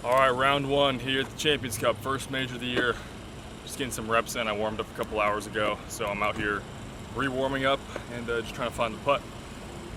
All right, round one here at the Champions Cup, first major of the year. Just getting some reps in. I warmed up a couple hours ago, so I'm out here re-warming up and just trying to find the putt.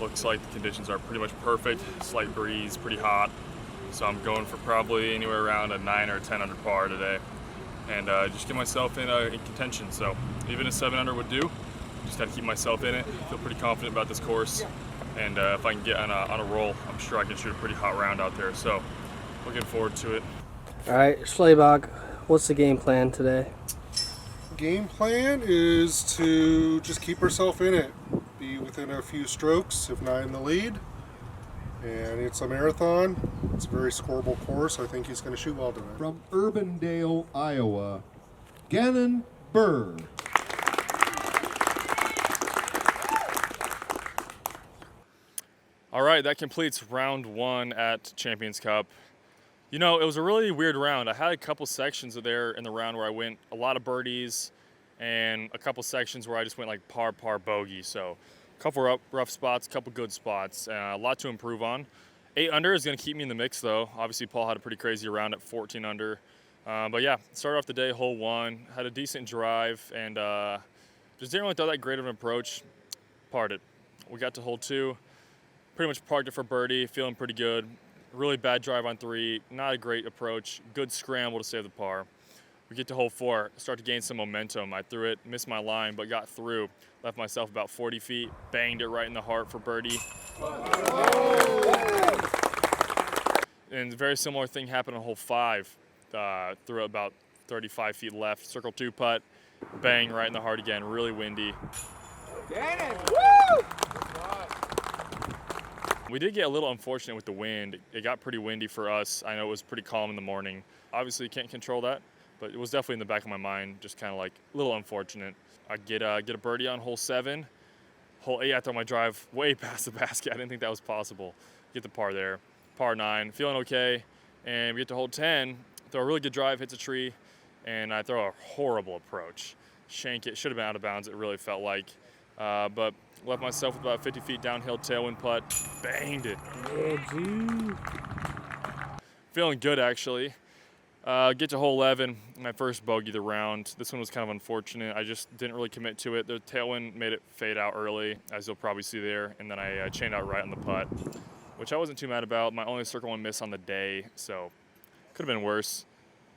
Looks like the conditions are pretty much perfect. Slight breeze, pretty hot. So I'm going for probably anywhere around a 9 or 10 under par today. And just get myself in contention. So even a 7 under would do. Just got to keep myself in it. Feel pretty confident about this course. And if I can get on a roll, I'm sure I can shoot a pretty hot round out there. So looking forward to it. All right, Schlebach, what's the game plan today? Game plan is to just keep ourselves in it. Be within a few strokes, if not in the lead. And it's a marathon. It's a very scoreable course. I think he's going to shoot well tonight. From Urbandale, Iowa, Gannon, Buhr. All right, that completes round one at Champions Cup. You know, it was a really weird round. I had a couple sections there in the round where I went a lot of birdies and a couple sections where I just went like par, bogey. So a couple rough spots, a couple good spots, a lot to improve on. 8 under is going to keep me in the mix, though. Obviously, Paul had a pretty crazy round at 14 under. But yeah, started off the day, hole 1, had a decent drive, and just didn't really throw that great of an approach. Parred it. We got to hole 2, pretty much parked it for birdie, feeling pretty good. Really bad drive on 3, not a great approach, good scramble to save the par. We get to hole 4, start to gain some momentum. I threw it, missed my line, but got through. Left myself about 40 feet, banged it right in the heart for birdie. And a very similar thing happened on hole 5. Threw it about 35 feet left, circle 2 putt, bang right in the heart again, really windy. Gannon! Woo! We did get a little unfortunate with the wind. It got pretty windy for us. I know it was pretty calm in the morning. Obviously, you can't control that, but it was definitely in the back of my mind, just kind of like a little unfortunate. I get a birdie on hole 7. Hole 8, I throw my drive way past the basket. I didn't think that was possible. Get the par there. Par 9, feeling okay. And we get to hole 10, throw a really good drive, hits a tree, and I throw a horrible approach. Shank it, should have been out of bounds, it really felt like. But left myself with about 50 feet downhill tailwind putt, banged it. Feeling good, actually. Get to hole 11, my first bogey of the round. This one was kind of unfortunate. I just didn't really commit to it. The tailwind made it fade out early, as you'll probably see there, and then I chained out right on the putt, which I wasn't too mad about. My only circle 1 miss on the day, so could have been worse.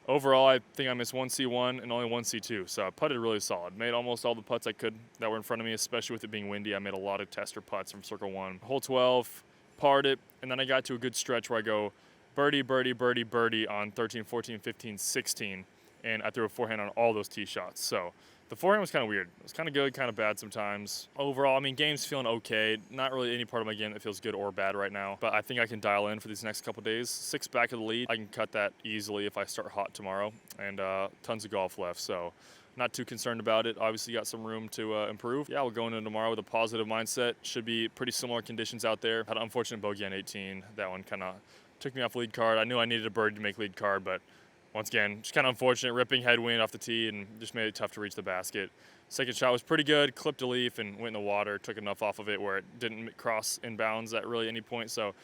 Overall, I think I missed 1 C1 and only 1 C2, so I putted really solid. Made almost all the putts I could that were in front of me, especially with it being windy. I made a lot of tester putts from circle 1. Hole 12, parred it, and then I got to a good stretch where I go birdie, birdie, birdie, birdie on 13, 14, 15, 16, and I threw a forehand on all those tee shots. So the forehand was kind of weird. It was kind of good, kind of bad sometimes. Overall, I mean, game's feeling okay. Not really any part of my game that feels good or bad right now, but I think I can dial in for these next couple days. 6 back of the lead. I can cut that easily if I start hot tomorrow, and tons of golf left, so not too concerned about it. Obviously got some room to improve. Yeah, we'll go into tomorrow with a positive mindset. Should be pretty similar conditions out there. Had an unfortunate bogey on 18. That one kind of took me off lead card. I knew I needed a birdie to make lead card, but once again, just kind of unfortunate, ripping headwind off the tee and just made it tough to reach the basket. Second shot was pretty good, clipped a leaf and went in the water, took enough off of it where it didn't cross inbounds at really any point. So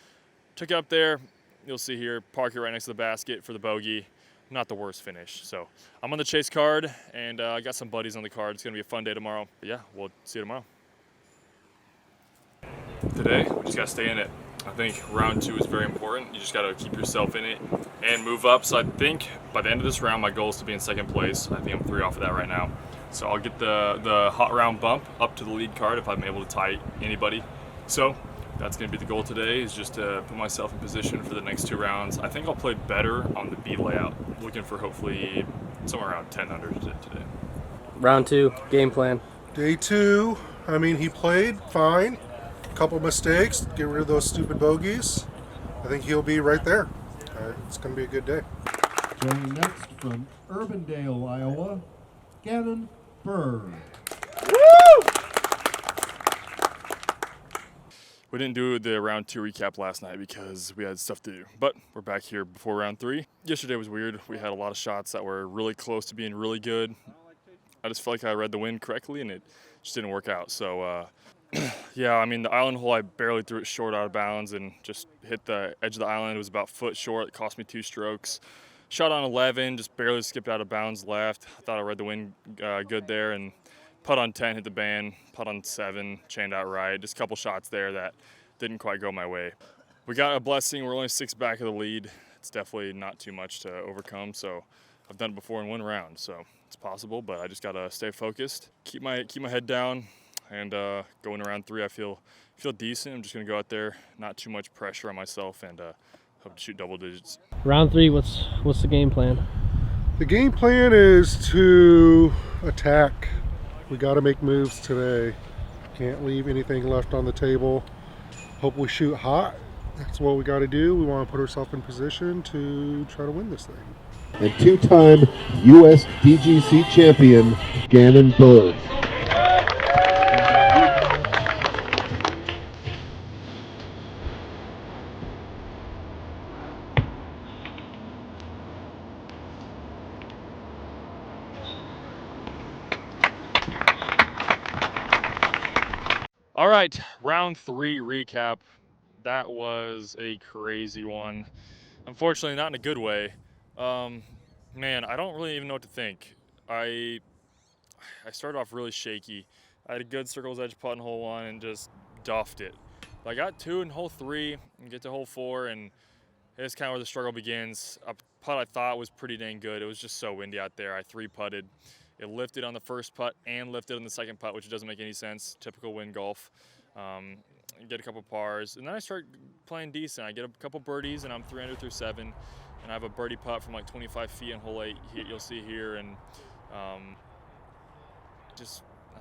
took it up there, you'll see here, park it right next to the basket for the bogey. Not the worst finish. So I'm on the chase card and I got some buddies on the card. It's gonna be a fun day tomorrow. But yeah, we'll see you tomorrow. Today, we just gotta stay in it. I think round 2 is very important. You just got to keep yourself in it and move up. So I think by the end of this round, my goal is to be in 2nd place. I think I'm 3 off of that right now. So I'll get the hot round bump up to the lead card if I'm able to tie anybody. So that's going to be the goal today, is just to put myself in position for the next 2 rounds. I think I'll play better on the B layout. Looking for hopefully somewhere around 10 under today. Round 2, game plan. Day 2, I mean, he played fine. Couple mistakes, get rid of those stupid bogeys. I think he'll be right there. It's going to be a good day. Joining next from Urbandale, Iowa, Gannon, Buhr. We didn't do the round 2 recap last night because we had stuff to do, but we're back here before round 3. Yesterday was weird. We had a lot of shots that were really close to being really good. I just felt like I read the wind correctly and it just didn't work out. So Yeah, I mean, the island hole, I barely threw it short out of bounds and just hit the edge of the island. It was about a foot short. It cost me 2 strokes. Shot on 11, just barely skipped out of bounds left. I thought I read the wind good there, and putt on 10 hit the band. Putt on 7 chained out right. Just a couple shots there that didn't quite go my way. We got a blessing. We're only 6 back of the lead. It's definitely not too much to overcome. So I've done it before in 1 round, so it's possible. But I just gotta stay focused, keep my head down. And going around 3, I feel decent. I'm just gonna go out there, not too much pressure on myself, and hope to shoot double digits. Round 3, what's the game plan? The game plan is to attack. We got to make moves today. Can't leave anything left on the table. Hope we shoot hot. That's what we got to do. We want to put ourselves in position to try to win this thing. And 2-time U.S. DGC champion, Gannon Buhr. All right, round 3 recap. That was a crazy one. Unfortunately, not in a good way. Man, I don't really even know what to think. I started off really shaky. I had a good circle's edge putt in hole 1 and just duffed it. But I got 2 in hole 3 and get to hole 4, and it's kind of where the struggle begins. A putt I thought was pretty dang good. It was just so windy out there. I 3-putted. It lifted on the first putt and lifted on the second putt, which doesn't make any sense. Typical wind golf. Get a couple pars, and then I start playing decent. I get a couple birdies, and I'm 3 under through 7, and I have a birdie putt from like 25 feet in hole 8. You'll see here, and I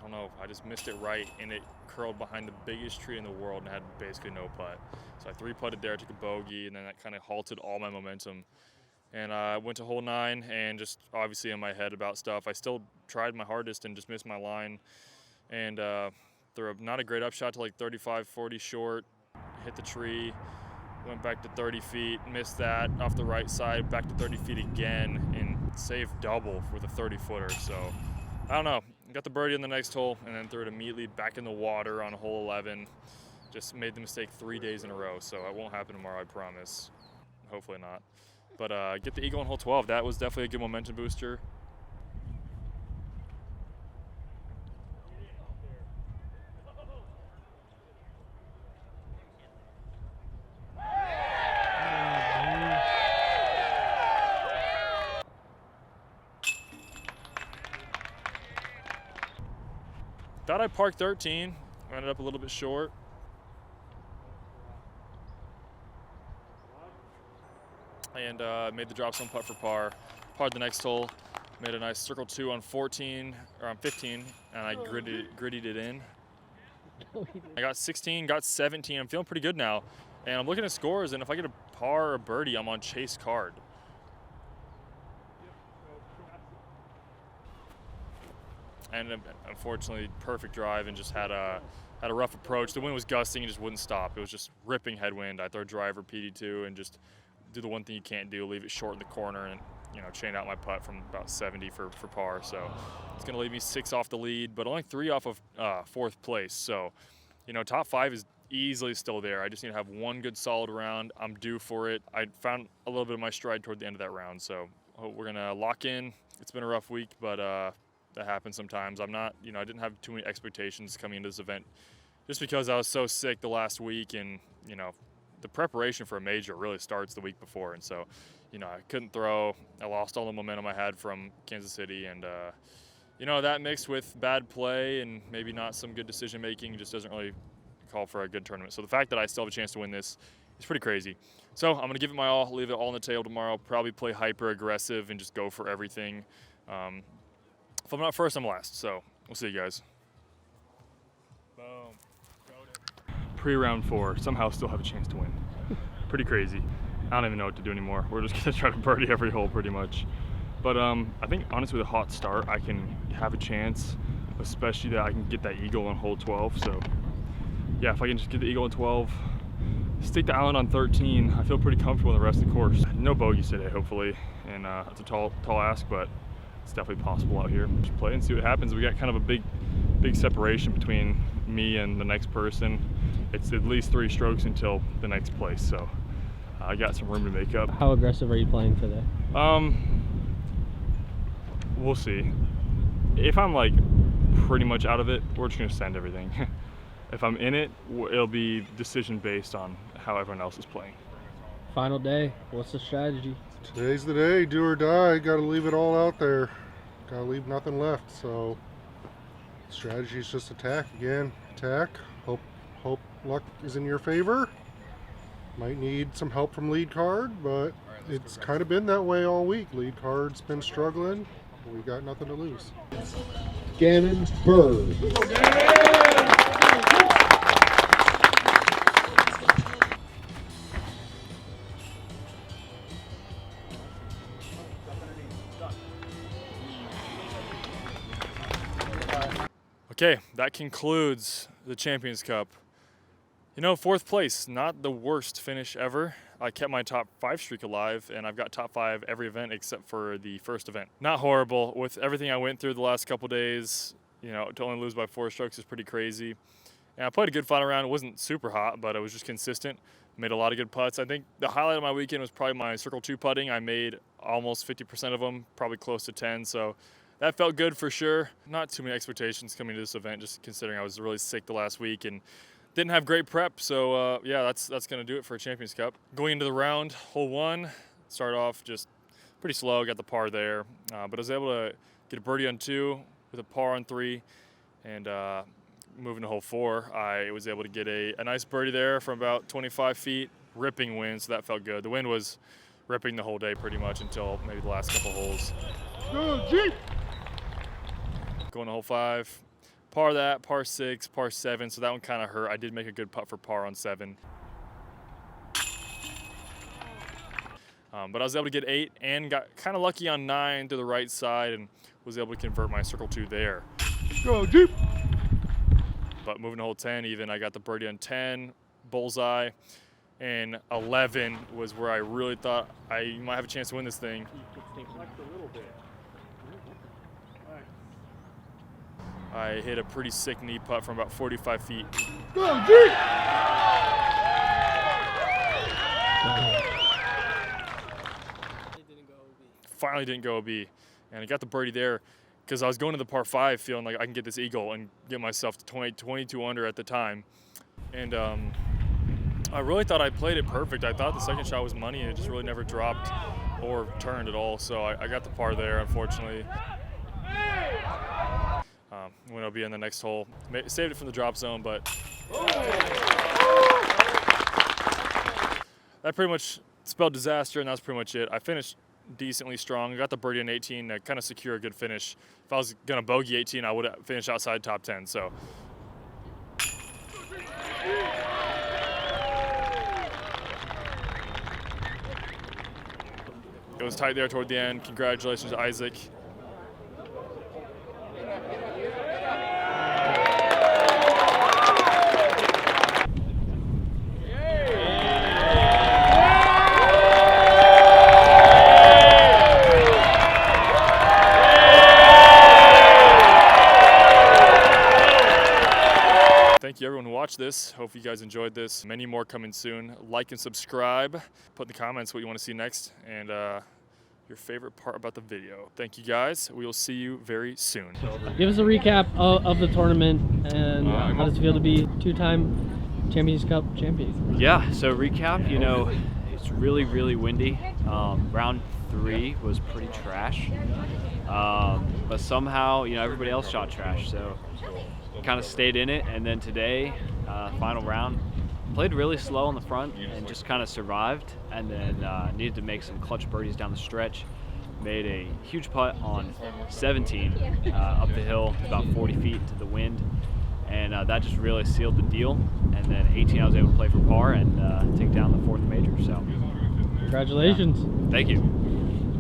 don't know. I just missed it right, and it curled behind the biggest tree in the world and had basically no putt. So I 3-putted there, took a bogey, and then that kind of halted all my momentum. And I went to hole 9, and just obviously in my head about stuff. I still tried my hardest and just missed my line. And threw not a great upshot to like 35, 40 short, hit the tree, went back to 30 feet, missed that off the right side, back to 30 feet again, and saved double with a 30-footer. So I don't know. Got the birdie in the next hole, and then threw it immediately back in the water on hole 11. Just made the mistake 3 days in a row, so it won't happen tomorrow, I promise. Hopefully not. But get the eagle on hole 12. That was definitely a good momentum booster. Thought I parked 13. Ended up a little bit short. And made the drop zone putt for par. Parred the next hole. Made a nice circle 2 on 14 or on 15, and I grittied it in. I got 16, got 17. I'm feeling pretty good now, and I'm looking at scores. And if I get a par or a birdie, I'm on chase card. And unfortunately, perfect drive, and just had a rough approach. The wind was gusting and just wouldn't stop. It was just ripping headwind. I throw driver PD2 and just do the one thing you can't do, leave it short in the corner, and chain out my putt from about 70 for par. So it's gonna leave me 6 off the lead, but only 3 off of 4th place. So top 5 is easily still there. I just need to have one good solid round. I'm due for it. I found a little bit of my stride toward the end of that round, so we're gonna lock in. It's been a rough week, but that happens sometimes. I'm not, I didn't have too many expectations coming into this event, just because I was so sick the last week, and the preparation for a major really starts the week before, and so I couldn't throw. I lost all the momentum I had from Kansas City, and that mixed with bad play and maybe not some good decision making just doesn't really call for a good tournament. So the fact that I still have a chance to win this is pretty crazy. So I'm gonna give it my all, leave it all on the table tomorrow, probably play hyper aggressive and just go for everything. If I'm not first, I'm last, so we'll see you guys. Boom. Pre-round 4, somehow still have a chance to win. Pretty crazy. I don't even know what to do anymore. We're just gonna try to birdie every hole pretty much. But I think honestly with a hot start, I can have a chance, especially that I can get that eagle on hole 12. So yeah, if I can just get the eagle on 12, stick the island on 13, I feel pretty comfortable in the rest of the course. No bogeys today, hopefully, and it's a tall ask, but it's definitely possible out here. Just play and see what happens. We got kind of a big separation between me and the next person, it's at least 3 strokes until the next place. So I got some room to make up. How aggressive are you playing today? We'll see. If I'm like pretty much out of it, we're just gonna send everything. If I'm in it, it'll be decision based on how everyone else is playing. Final day, what's the strategy? Today's the day, do or die. Got to leave it all out there. Got to leave nothing left. So strategy is just attack again. Attack. Hope luck is in your favor. Might need some help from lead card, but it's kind of been that way all week. Lead card's been struggling. We got nothing to lose. Gannon, Buhr. Okay, that concludes the Champions Cup. You know, 4th place, not the worst finish ever. I kept my top 5 streak alive, and I've got top 5 every event except for the first event. Not horrible. With everything I went through the last couple days, you know, to only lose by 4 strokes is pretty crazy. And I played a good final round. It wasn't super hot, but it was just consistent. Made a lot of good putts. I think the highlight of my weekend was probably my Circle 2 putting. I made almost 50% of them, probably close to 10, so that felt good for sure. Not too many expectations coming to this event, just considering I was really sick the last week and didn't have great prep. So yeah, that's gonna do it for a Champions Cup. Going into the round, hole 1, started off just pretty slow, got the par there, but I was able to get a birdie on 2 with a par on 3, and moving to hole 4, I was able to get a nice birdie there from about 25 feet, ripping wind, so that felt good. The wind was ripping the whole day pretty much until maybe the last couple holes. Go, Jeep! Going to hole 5, par that, par 6, par 7, so that one kind of hurt. I did make a good putt for par on 7. But I was able to get 8 and got kind of lucky on 9 to the right side and was able to convert my Circle 2 there. Go, Jeep! But moving to hole 10 even, I got the birdie on 10, bullseye, and 11 was where I really thought I might have a chance to win this thing. I hit a pretty sick knee putt from about 45 feet. Go, Jeep! Finally didn't go OB. And I got the birdie there because I was going to the par 5 feeling like I can get this eagle and get myself to 22 under at the time. And I really thought I played it perfect. I thought the second shot was money and it just really never dropped or turned at all. So I got the par there, unfortunately. When I'll be in the next hole. Saved it from the drop zone, but that pretty much spelled disaster, and that's pretty much it. I finished decently strong. I got the birdie in 18 to kind of secure a good finish. If I was going to bogey 18, I would have finished outside top 10. So it was tight there toward the end. Congratulations to Isaac. Thank you everyone who watched this. Hope you guys enjoyed this. Many more coming soon. Like and subscribe. Put in the comments what you want to see next and your favorite part about the video. Thank you guys. We will see you very soon. Give us a recap of the tournament and how does it feel to be 2-time Champions Cup champion? Yeah, so recap, you know, it's really, really windy. Round 3 was pretty trash. But somehow, you know, everybody else shot trash. So kind of stayed in it, and then today, final round, played really slow on the front and just kind of survived, and then needed to make some clutch birdies down the stretch. Made a huge putt on 17 up the hill, about 40 feet to the wind, and that just really sealed the deal. And then 18 I was able to play for par and take down the 4th major. So congratulations. yeah. Thank you.